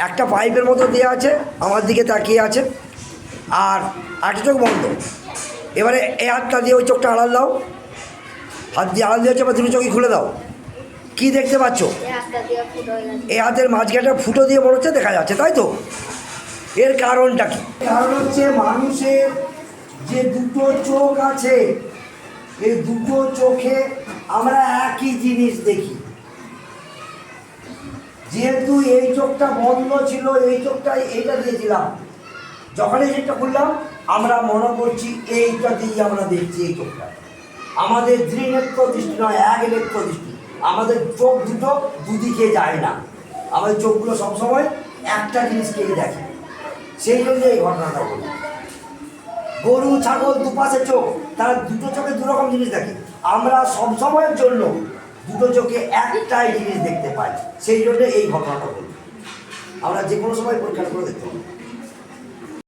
একটা পাইপের মতো দেওয়া আছে, আমার দিকে তাকিয়ে আছে, আর একটা চোখ বন্ধ। এবারে এই হাতটা দিয়ে ওই চোখটা আড়াল দাও, হাত দিয়ে আড়াল দিয়েছে, বা দুটো চোখই খুলে দাও। কি দেখতে পাচ্ছ? এই হাতের মাঝখানটা ফুটো দিয়ে মনে হচ্ছে দেখা যাচ্ছে, তাই তো? এর কারণটা কি? কারণ হচ্ছে মানুষের যে দুটো চোখ আছে, এই দুটো চোখে আমরা একই জিনিস দেখি। যেহেতু এই চোখটা বন্ধ ছিল, এই চোখটা এইটা দিয়েছিলাম, যখন এই চোখটা খুললাম আমরা মনে করছি এইটা দিয়ে আমরা দেখছি। এই চোখটা আমাদের দ্বিনেত্র দৃষ্টি নয়, এক নেত্র দৃষ্টি। আমাদের চোখ দুটো দুদিকে যায় না, আমাদের চোখগুলো সবসময় একটা জিনিসকেই দেখে। সেই জন্য এই ঘটনাটা বলি। গরু ছাগল দুপাশে চোখ, তারা দুটো চোখে দুরকম জিনিস দেখে। আমরা সবসময়ের জন্য দুটো চোখে একটাই জিনিস দেখতে পাই, সেই জন্য এই ঘটনাটা বলি। আমরা যে কোনো সময় পরীক্ষা করে দেখতে পাবো।